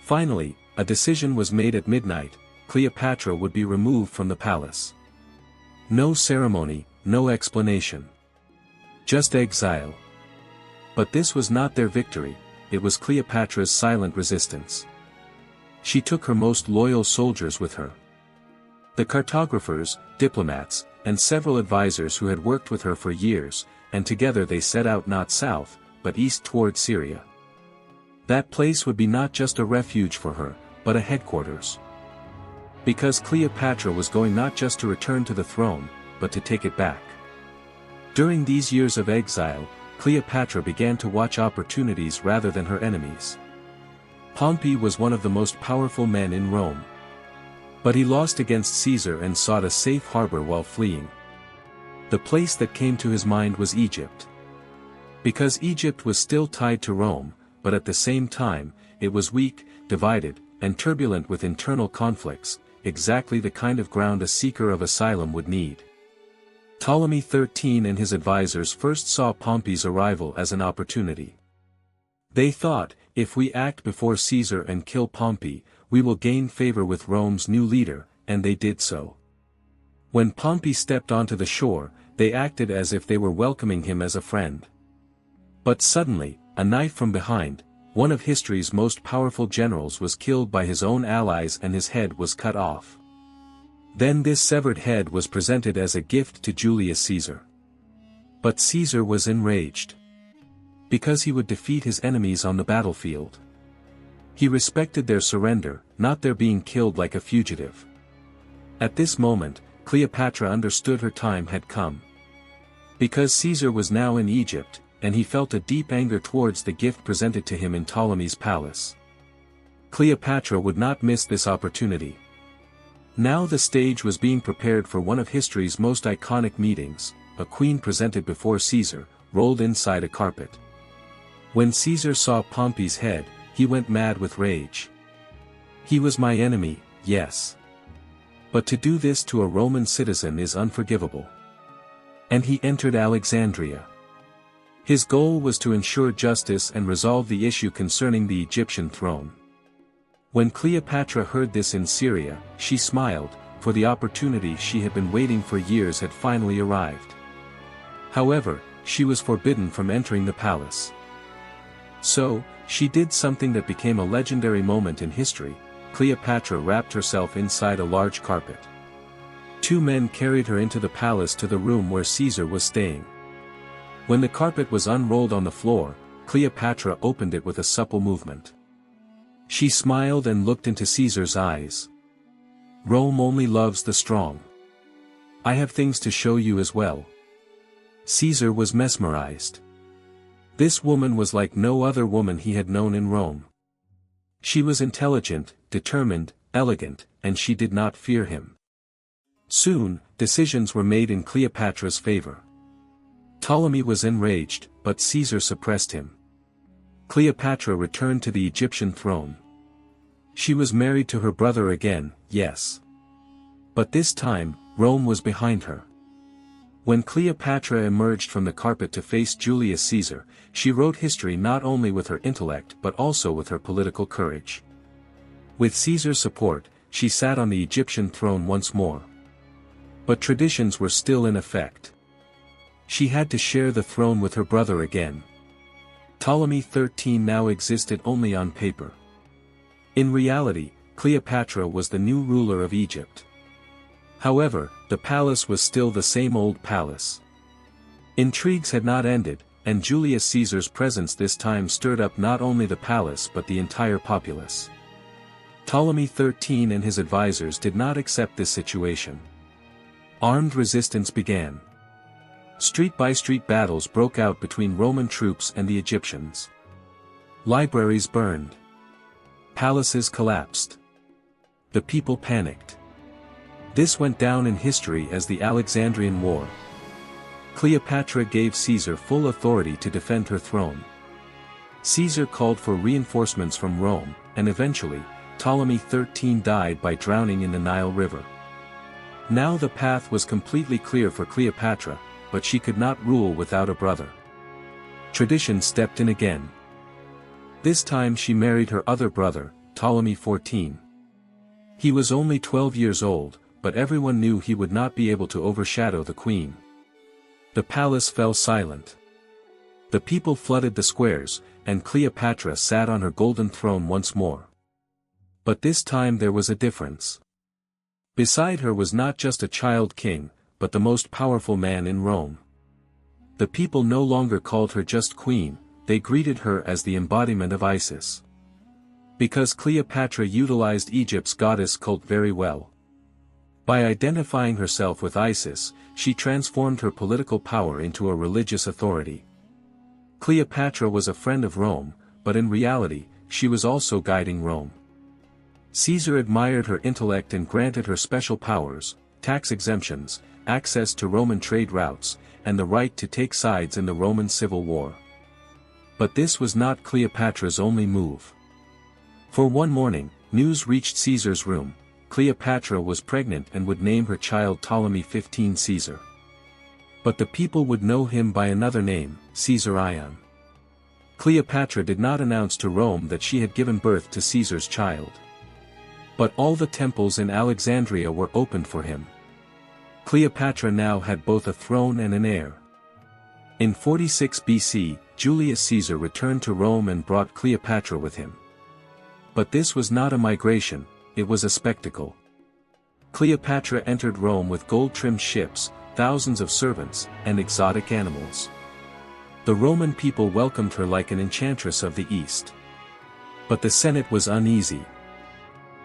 Finally, a decision was made at midnight: Cleopatra would be removed from the palace. No ceremony, no explanation. Just exile. But this was not their victory, it was Cleopatra's silent resistance. She took her most loyal soldiers with her. The cartographers, diplomats, and several advisors who had worked with her for years, and together they set out not south, but east toward Syria. That place would be not just a refuge for her, but a headquarters. Because Cleopatra was going not just to return to the throne, but to take it back. During these years of exile, Cleopatra began to watch opportunities rather than her enemies. Pompey was one of the most powerful men in Rome. But he lost against Caesar and sought a safe harbor while fleeing. The place that came to his mind was Egypt. Because Egypt was still tied to Rome, but at the same time, it was weak, divided, and turbulent with internal conflicts, exactly the kind of ground a seeker of asylum would need. Ptolemy XIII and his advisors first saw Pompey's arrival as an opportunity. They thought, if we act before Caesar and kill Pompey, we will gain favor with Rome's new leader, and they did so. When Pompey stepped onto the shore, they acted as if they were welcoming him as a friend. But suddenly, a knife from behind, one of history's most powerful generals was killed by his own allies and his head was cut off. Then this severed head was presented as a gift to Julius Caesar. But Caesar was enraged. Because he would defeat his enemies on the battlefield. He respected their surrender, not their being killed like a fugitive. At this moment, Cleopatra understood her time had come. Because Caesar was now in Egypt, and he felt a deep anger towards the gift presented to him in Ptolemy's palace. Cleopatra would not miss this opportunity. Now the stage was being prepared for one of history's most iconic meetings. A queen presented before Caesar, rolled inside a carpet. When Caesar saw Pompey's head, he went mad with rage. He was my enemy, yes. But to do this to a Roman citizen is unforgivable. And he entered Alexandria. His goal was to ensure justice and resolve the issue concerning the Egyptian throne. When Cleopatra heard this in Syria, she smiled, for the opportunity she had been waiting for years had finally arrived. However, she was forbidden from entering the palace. So, she did something that became a legendary moment in history. Cleopatra wrapped herself inside a large carpet. 2 men carried her into the palace to the room where Caesar was staying. When the carpet was unrolled on the floor, Cleopatra opened it with a supple movement. She smiled and looked into Caesar's eyes. Rome only loves the strong. I have things to show you as well. Caesar was mesmerized. This woman was like no other woman he had known in Rome. She was intelligent, determined, elegant, and she did not fear him. Soon, decisions were made in Cleopatra's favor. Ptolemy was enraged, but Caesar suppressed him. Cleopatra returned to the Egyptian throne. She was married to her brother again, yes. But this time, Rome was behind her. When Cleopatra emerged from the carpet to face Julius Caesar, she wrote history not only with her intellect but also with her political courage. With Caesar's support, she sat on the Egyptian throne once more. But traditions were still in effect. She had to share the throne with her brother again. Ptolemy XIII now existed only on paper. In reality, Cleopatra was the new ruler of Egypt. However, the palace was still the same old palace. Intrigues had not ended, and Julius Caesar's presence this time stirred up not only the palace but the entire populace. Ptolemy XIII and his advisors did not accept this situation. Armed resistance began. Street-by-street battles broke out between Roman troops and the Egyptians. Libraries burned. Palaces collapsed. The people panicked. This went down in history as the Alexandrian War. Cleopatra gave Caesar full authority to defend her throne. Caesar called for reinforcements from Rome, and eventually, Ptolemy XIII died by drowning in the Nile River. Now the path was completely clear for Cleopatra, but she could not rule without a brother. Tradition stepped in again. This time she married her other brother, Ptolemy XIV. He was only 12 years old, but everyone knew he would not be able to overshadow the queen. The palace fell silent. The people flooded the squares, and Cleopatra sat on her golden throne once more. But this time there was a difference. Beside her was not just a child king, but the most powerful man in Rome. The people no longer called her just queen, they greeted her as the embodiment of Isis. Because Cleopatra utilized Egypt's goddess cult very well. By identifying herself with Isis, she transformed her political power into a religious authority. Cleopatra was a friend of Rome, but in reality, she was also guiding Rome. Caesar admired her intellect and granted her special powers, tax exemptions, access to Roman trade routes, and the right to take sides in the Roman civil war. But this was not Cleopatra's only move. For one morning, news reached Caesar's room. Cleopatra was pregnant and would name her child Ptolemy XV Caesar. But the people would know him by another name, Caesar Ion. Cleopatra did not announce to Rome that she had given birth to Caesar's child. But all the temples in Alexandria were opened for him. Cleopatra now had both a throne and an heir. In 46 BC, Julius Caesar returned to Rome and brought Cleopatra with him. But this was not a migration, it was a spectacle. Cleopatra entered Rome with gold-trimmed ships, thousands of servants, and exotic animals. The Roman people welcomed her like an enchantress of the East. But the Senate was uneasy.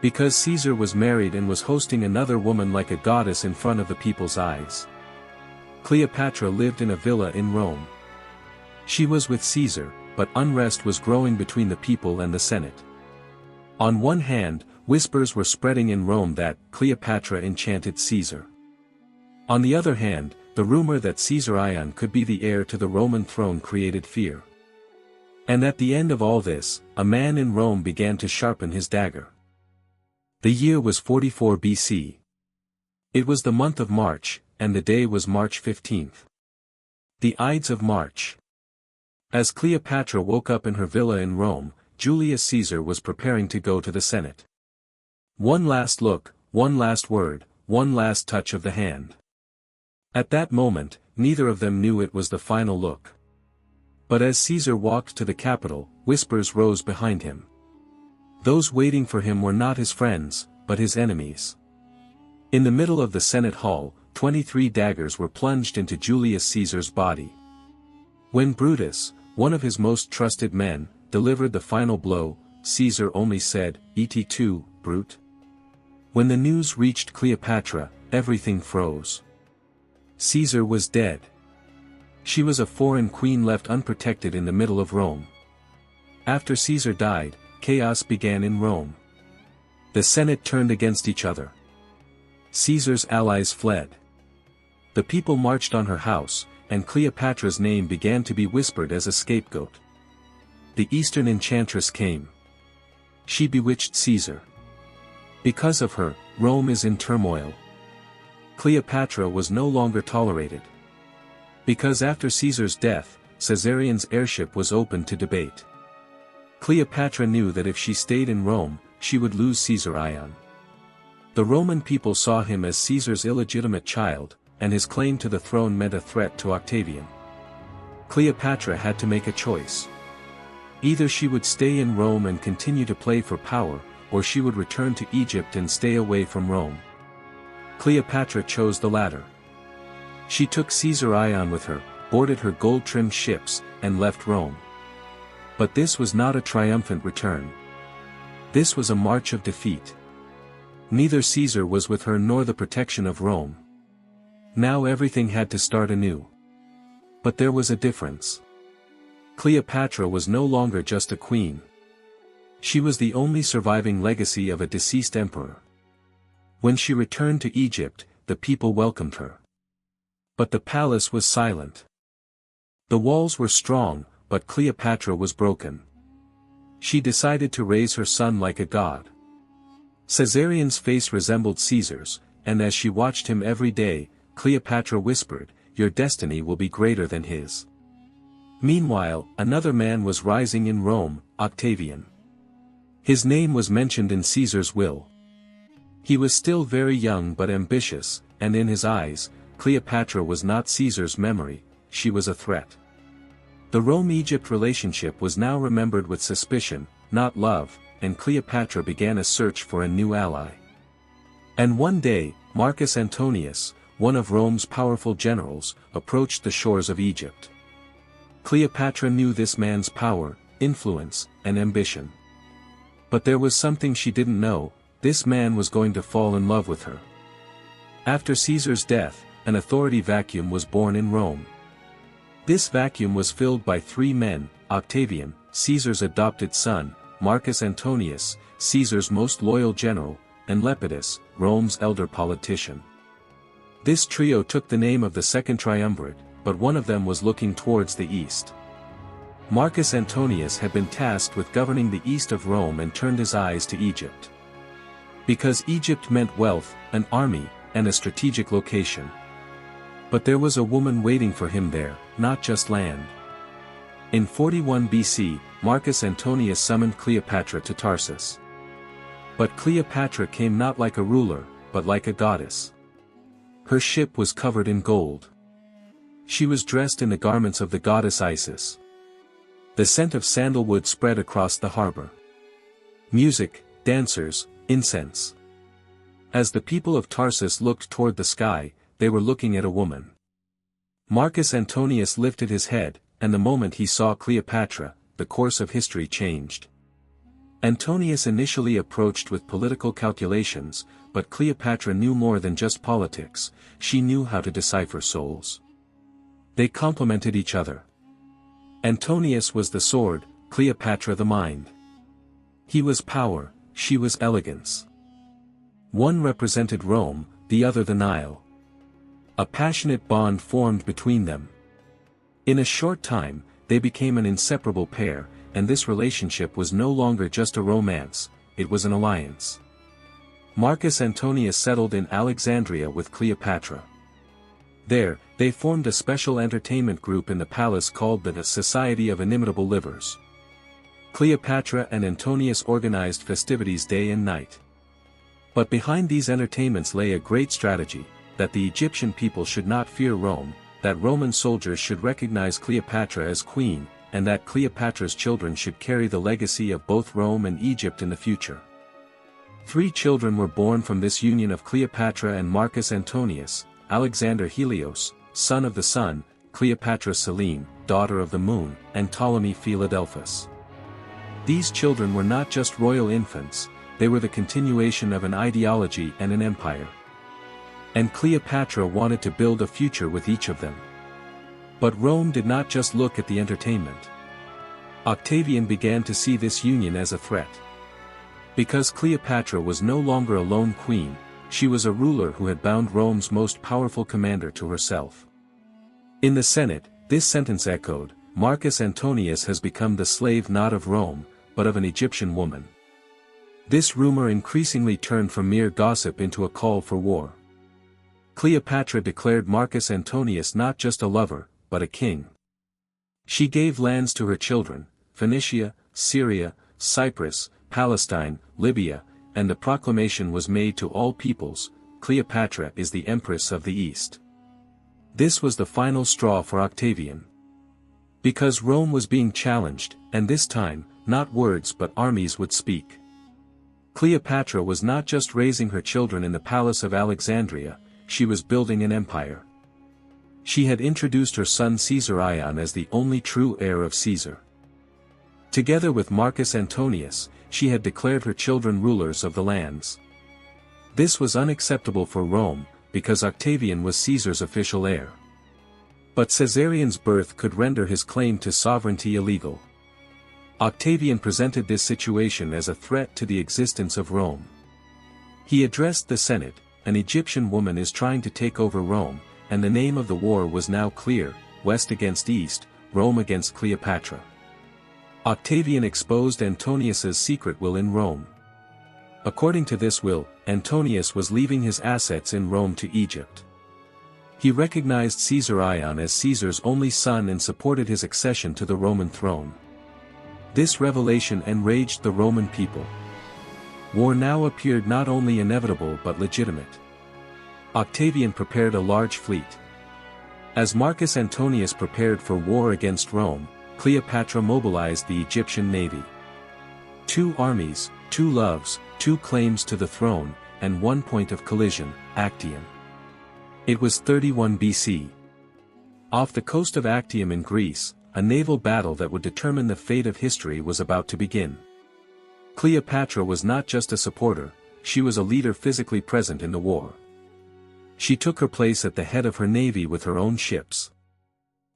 Because Caesar was married and was hosting another woman like a goddess in front of the people's eyes. Cleopatra lived in a villa in Rome. She was with Caesar, but unrest was growing between the people and the Senate. On one hand, whispers were spreading in Rome that Cleopatra enchanted Caesar. On the other hand, the rumor that Caesar Ion could be the heir to the Roman throne created fear. And at the end of all this, a man in Rome began to sharpen his dagger. The year was 44 BC. It was the month of March, and the day was March 15th. The Ides of March. As Cleopatra woke up in her villa in Rome, Julius Caesar was preparing to go to the Senate. One last look, one last word, one last touch of the hand. At that moment, neither of them knew it was the final look. But as Caesar walked to the Capitol, whispers rose behind him. Those waiting for him were not his friends, but his enemies. In the middle of the Senate hall, 23 daggers were plunged into Julius Caesar's body. When Brutus, one of his most trusted men, delivered the final blow, Caesar only said, "Et tu, Brute?" When the news reached Cleopatra, everything froze. Caesar was dead. She was a foreign queen left unprotected in the middle of Rome. After Caesar died, chaos began in Rome. The Senate turned against each other. Caesar's allies fled. The people marched on her house, and Cleopatra's name began to be whispered as a scapegoat. The Eastern enchantress came. She bewitched Caesar. Because of her, Rome is in turmoil. Cleopatra was no longer tolerated. Because after Caesar's death, Caesarion's heirship was open to debate. Cleopatra knew that if she stayed in Rome, she would lose Caesar Ion. The Roman people saw him as Caesar's illegitimate child, and his claim to the throne meant a threat to Octavian. Cleopatra had to make a choice. Either she would stay in Rome and continue to play for power, or she would return to Egypt and stay away from Rome. Cleopatra chose the latter. She took Caesar Ion with her, boarded her gold-trimmed ships, and left Rome. But this was not a triumphant return. This was a march of defeat. Neither Caesar was with her nor the protection of Rome. Now everything had to start anew. But there was a difference. Cleopatra was no longer just a queen. She was the only surviving legacy of a deceased emperor. When she returned to Egypt, the people welcomed her. But the palace was silent. The walls were strong, but Cleopatra was broken. She decided to raise her son like a god. Caesarion's face resembled Caesar's, and as she watched him every day, Cleopatra whispered, "Your destiny will be greater than his." Meanwhile, another man was rising in Rome, Octavian. His name was mentioned in Caesar's will. He was still very young but ambitious, and in his eyes, Cleopatra was not Caesar's memory, she was a threat. The Rome-Egypt relationship was now remembered with suspicion, not love, and Cleopatra began a search for a new ally. And one day, Marcus Antonius, one of Rome's powerful generals, approached the shores of Egypt. Cleopatra knew this man's power, influence, and ambition. But there was something she didn't know: this man was going to fall in love with her. After Caesar's death, an authority vacuum was born in Rome. This vacuum was filled by three men: Octavian, Caesar's adopted son; Marcus Antonius, Caesar's most loyal general; and Lepidus, Rome's elder politician. This trio took the name of the Second Triumvirate, but one of them was looking towards the east. Marcus Antonius had been tasked with governing the east of Rome and turned his eyes to Egypt. Because Egypt meant wealth, an army, and a strategic location. But there was a woman waiting for him there, not just land. In 41 BC, Marcus Antonius summoned Cleopatra to Tarsus. But Cleopatra came not like a ruler, but like a goddess. Her ship was covered in gold. She was dressed in the garments of the goddess Isis. The scent of sandalwood spread across the harbor. Music, dancers, incense. As the people of Tarsus looked toward the sky, they were looking at a woman. Marcus Antonius lifted his head, and the moment he saw Cleopatra, the course of history changed. Antonius initially approached with political calculations, but Cleopatra knew more than just politics, she knew how to decipher souls. They complemented each other. Antonius was the sword, Cleopatra the mind. He was power, she was elegance. One represented Rome, the other the Nile. A passionate bond formed between them. In a short time, they became an inseparable pair, and this relationship was no longer just a romance, it was an alliance. Marcus Antonius settled in Alexandria with Cleopatra. There, they formed a special entertainment group in the palace called the Society of Inimitable Livers. Cleopatra and Antonius organized festivities day and night. But behind these entertainments lay a great strategy, that the Egyptian people should not fear Rome, that Roman soldiers should recognize Cleopatra as queen, and that Cleopatra's children should carry the legacy of both Rome and Egypt in the future. 3 children were born from this union of Cleopatra and Marcus Antonius: Alexander Helios, son of the sun, Cleopatra Selene, daughter of the moon, and Ptolemy Philadelphus. These children were not just royal infants, they were the continuation of an ideology and an empire. And Cleopatra wanted to build a future with each of them. But Rome did not just look at the entertainment. Octavian began to see this union as a threat. Because Cleopatra was no longer a lone queen, she was a ruler who had bound Rome's most powerful commander to herself. In the Senate, this sentence echoed, "Marcus Antonius has become the slave not of Rome, but of an Egyptian woman." This rumor increasingly turned from mere gossip into a call for war. Cleopatra declared Marcus Antonius not just a lover, but a king. She gave lands to her children, Phoenicia, Syria, Cyprus, Palestine, Libya, and the proclamation was made to all peoples, Cleopatra is the Empress of the East. This was the final straw for Octavian. Because Rome was being challenged, and this time, not words but armies would speak. Cleopatra was not just raising her children in the palace of Alexandria, she was building an empire. She had introduced her son Caesar Ion as the only true heir of Caesar. Together with Marcus Antonius, she had declared her children rulers of the lands. This was unacceptable for Rome, because Octavian was Caesar's official heir. But Caesarion's birth could render his claim to sovereignty illegal. Octavian presented this situation as a threat to the existence of Rome. He addressed the Senate, "An Egyptian woman is trying to take over Rome," and the name of the war was now clear, West against East, Rome against Cleopatra. Octavian exposed Antonius's secret will in Rome. According to this will, Antonius was leaving his assets in Rome to Egypt. He recognized Caesar Ion as Caesar's only son and supported his accession to the Roman throne. This revelation enraged the Roman people. War now appeared not only inevitable but legitimate. Octavian prepared a large fleet. As Marcus Antonius prepared for war against Rome, Cleopatra mobilized the Egyptian navy. 2 armies, 2 loves, 2 claims to the throne, and 1 point of collision, Actium. It was 31 BC. Off the coast of Actium in Greece, a naval battle that would determine the fate of history was about to begin. Cleopatra was not just a supporter, she was a leader physically present in the war. She took her place at the head of her navy with her own ships.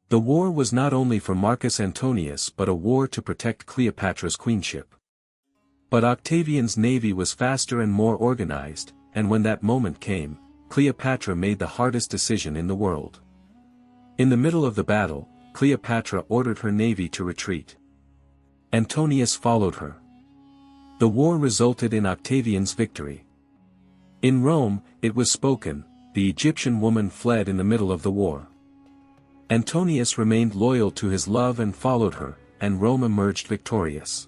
The war was not only for Marcus Antonius but a war to protect Cleopatra's queenship. But Octavian's navy was faster and more organized, and when that moment came, Cleopatra made the hardest decision in the world. In the middle of the battle, Cleopatra ordered her navy to retreat. Antonius followed her. The war resulted in Octavian's victory. In Rome, it was spoken, the Egyptian woman fled in the middle of the war. Antonius remained loyal to his love and followed her, and Rome emerged victorious.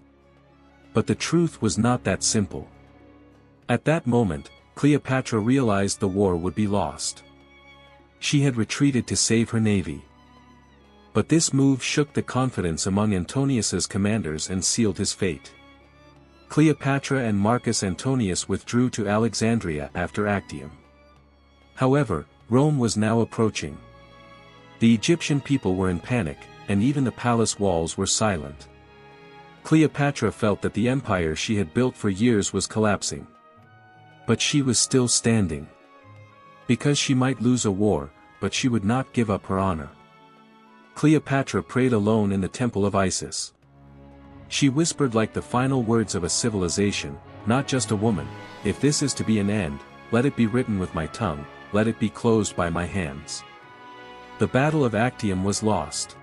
But the truth was not that simple. At that moment, Cleopatra realized the war would be lost. She had retreated to save her navy. But this move shook the confidence among Antonius's commanders and sealed his fate. Cleopatra and Marcus Antonius withdrew to Alexandria after Actium. However, Rome was now approaching. The Egyptian people were in panic, and even the palace walls were silent. Cleopatra felt that the empire she had built for years was collapsing. But she was still standing. Because she might lose a war, but she would not give up her honor. Cleopatra prayed alone in the temple of Isis. She whispered like the final words of a civilization, not just a woman, "If this is to be an end, let it be written with my tongue, let it be closed by my hands." The Battle of Actium was lost.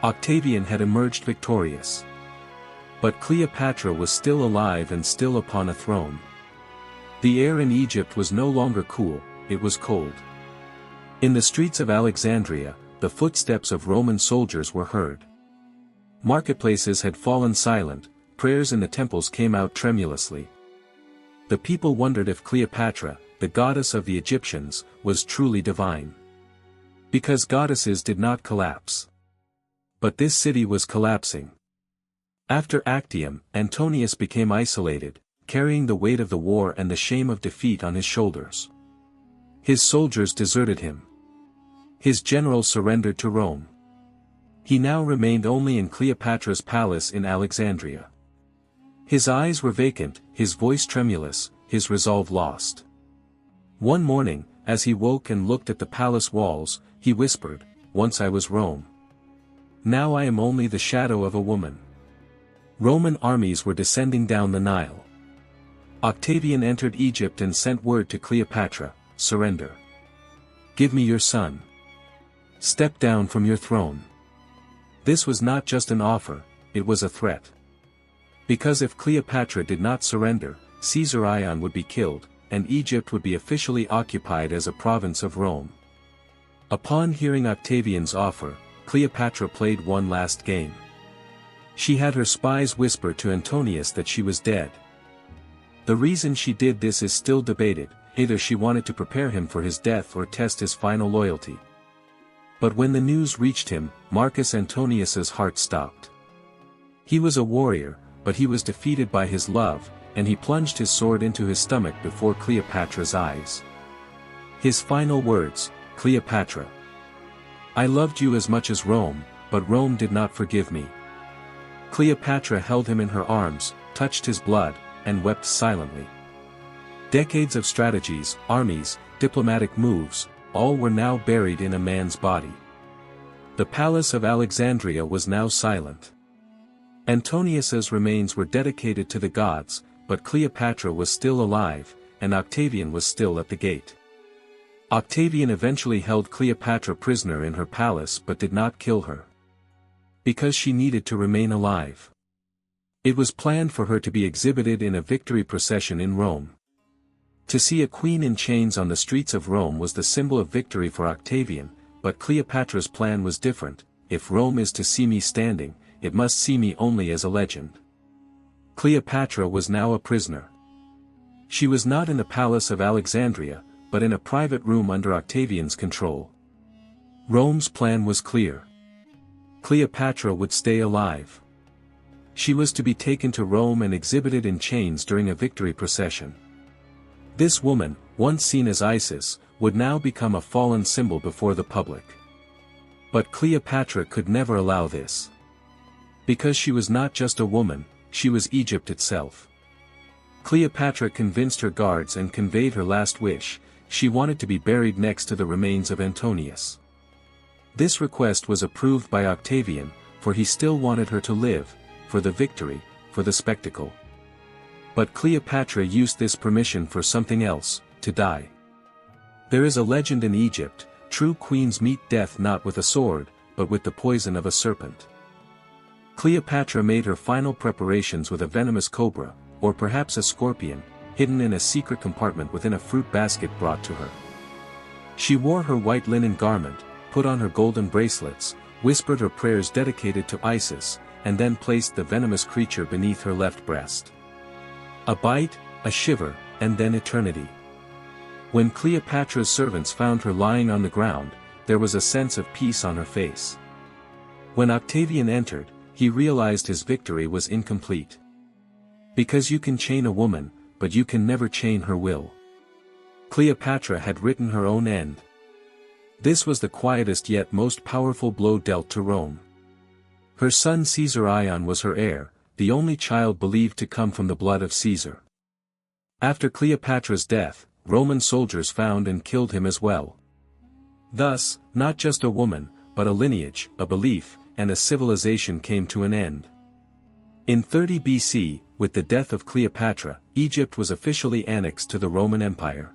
Octavian had emerged victorious. But Cleopatra was still alive and still upon a throne. The air in Egypt was no longer cool, it was cold. In the streets of Alexandria, the footsteps of Roman soldiers were heard. Marketplaces had fallen silent, prayers in the temples came out tremulously. The people wondered if Cleopatra, the goddess of the Egyptians, was truly divine. Because goddesses did not collapse. But this city was collapsing. After Actium, Antonius became isolated, carrying the weight of the war and the shame of defeat on his shoulders. His soldiers deserted him. His generals surrendered to Rome. He now remained only in Cleopatra's palace in Alexandria. His eyes were vacant, his voice tremulous, his resolve lost. One morning, as he woke and looked at the palace walls, he whispered, "Once I was Rome. Now I am only the shadow of a woman." Roman armies were descending down the Nile. Octavian entered Egypt and sent word to Cleopatra, "Surrender. Give me your son. Step down from your throne." This was not just an offer, it was a threat. Because if Cleopatra did not surrender, Caesar Ion would be killed, and Egypt would be officially occupied as a province of Rome. Upon hearing Octavian's offer, Cleopatra played one last game. She had her spies whisper to Antonius that she was dead. The reason she did this is still debated, either she wanted to prepare him for his death or test his final loyalty. But when the news reached him, Marcus Antonius's heart stopped. He was a warrior, but he was defeated by his love, and he plunged his sword into his stomach before Cleopatra's eyes. His final words, "Cleopatra, I loved you as much as Rome, but Rome did not forgive me." Cleopatra held him in her arms, touched his blood, and wept silently. Decades of strategies, armies, diplomatic moves, all were now buried in a man's body. The palace of Alexandria was now silent. Antonius's remains were dedicated to the gods, but Cleopatra was still alive, and Octavian was still at the gate. Octavian eventually held Cleopatra prisoner in her palace but did not kill her. Because she needed to remain alive. It was planned for her to be exhibited in a victory procession in Rome. To see a queen in chains on the streets of Rome was the symbol of victory for Octavian, but Cleopatra's plan was different. "If Rome is to see me standing, it must see me only as a legend." Cleopatra was now a prisoner. She was not in the palace of Alexandria, but in a private room under Octavian's control. Rome's plan was clear. Cleopatra would stay alive. She was to be taken to Rome and exhibited in chains during a victory procession. This woman, once seen as Isis, would now become a fallen symbol before the public. But Cleopatra could never allow this. Because she was not just a woman, she was Egypt itself. Cleopatra convinced her guards and conveyed her last wish: she wanted to be buried next to the remains of Antonius. This request was approved by Octavian, for he still wanted her to live, for the victory, for the spectacle. But Cleopatra used this permission for something else: to die. There is a legend in Egypt: true queens meet death not with a sword, but with the poison of a serpent. Cleopatra made her final preparations with a venomous cobra, or perhaps a scorpion, hidden in a secret compartment within a fruit basket brought to her. She wore her white linen garment, put on her golden bracelets, whispered her prayers dedicated to Isis, and then placed the venomous creature beneath her left breast. A bite, a shiver, and then eternity. When Cleopatra's servants found her lying on the ground, there was a sense of peace on her face. When Octavian entered, he realized his victory was incomplete. Because you can chain a woman, but you can never chain her will. Cleopatra had written her own end. This was the quietest yet most powerful blow dealt to Rome. Her son Caesar Ion was her heir, the only child believed to come from the blood of Caesar. After Cleopatra's death, Roman soldiers found and killed him as well. Thus, not just a woman, but a lineage, a belief, and a civilization came to an end. In 30 BC, with the death of Cleopatra, Egypt was officially annexed to the Roman Empire.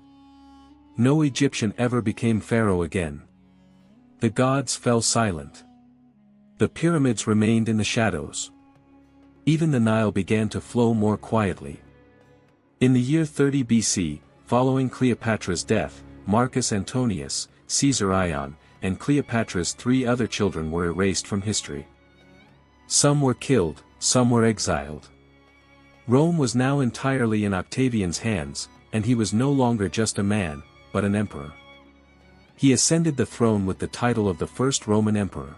No Egyptian ever became pharaoh again. The gods fell silent. The pyramids remained in the shadows. Even the Nile began to flow more quietly. In the year 30 BC, following Cleopatra's death, Marcus Antonius, Caesar Ion, and Cleopatra's 3 other children were erased from history. Some were killed, some were exiled. Rome was now entirely in Octavian's hands, and he was no longer just a man, but an emperor. He ascended the throne with the title of the first Roman emperor.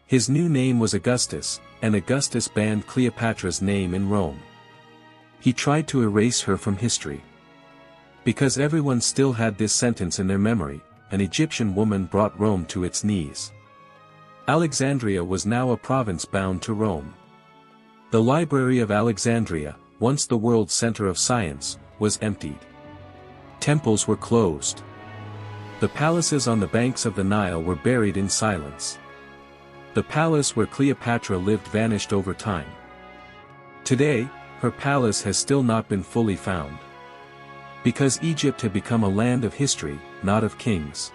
His new name was Augustus, and Augustus banned Cleopatra's name in Rome. He tried to erase her from history. Because everyone still had this sentence in their memory, an Egyptian woman brought Rome to its knees. Alexandria was now a province bound to Rome. The Library of Alexandria, once the world's center of science, was emptied. Temples were closed. The palaces on the banks of the Nile were buried in silence. The palace where Cleopatra lived vanished over time. Today, her palace has still not been fully found. Because Egypt had become a land of history, not of kings.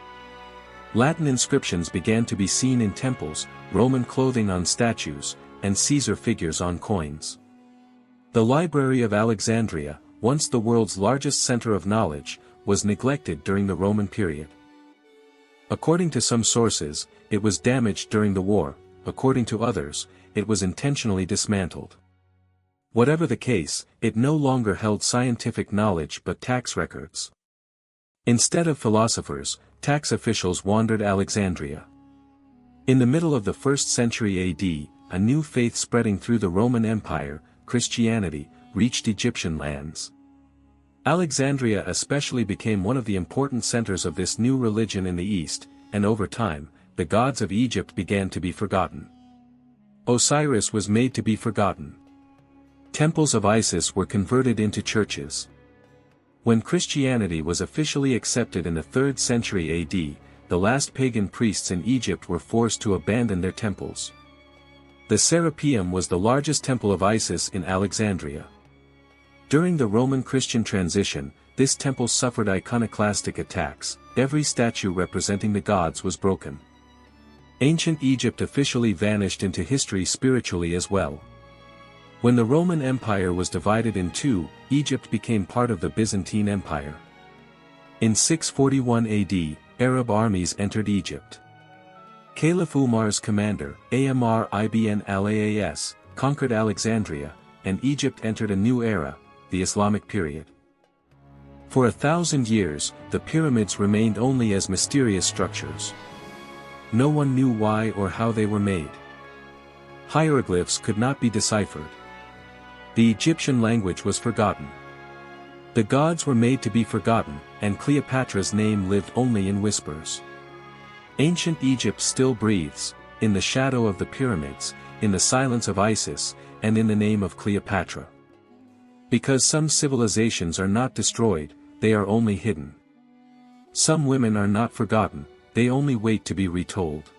Latin inscriptions began to be seen in temples, Roman clothing on statues, and Caesar figures on coins. The Library of Alexandria, once the world's largest center of knowledge, was neglected during the Roman period. According to some sources, it was damaged during the war, according to others, it was intentionally dismantled. Whatever the case, it no longer held scientific knowledge but tax records. Instead of philosophers, tax officials wandered Alexandria. In the middle of the 1st century AD, a new faith spreading through the Roman Empire, Christianity, reached Egyptian lands. Alexandria especially became one of the important centers of this new religion in the East, and over time, the gods of Egypt began to be forgotten. Osiris was made to be forgotten. Temples of Isis were converted into churches. When Christianity was officially accepted in the 3rd century AD, the last pagan priests in Egypt were forced to abandon their temples. The Serapeum was the largest temple of Isis in Alexandria. During the Roman Christian transition, this temple suffered iconoclastic attacks, every statue representing the gods was broken. Ancient Egypt officially vanished into history spiritually as well. When the Roman Empire was divided in two, Egypt became part of the Byzantine Empire. In 641 AD, Arab armies entered Egypt. Caliph Umar's commander, Amr ibn al-As, conquered Alexandria, and Egypt entered a new era, the Islamic period. For 1,000 years, the pyramids remained only as mysterious structures. No one knew why or how they were made. Hieroglyphs could not be deciphered. The Egyptian language was forgotten. The gods were made to be forgotten, and Cleopatra's name lived only in whispers. Ancient Egypt still breathes, in the shadow of the pyramids, in the silence of Isis, and in the name of Cleopatra. Because some civilizations are not destroyed, they are only hidden. Some women are not forgotten, they only wait to be retold.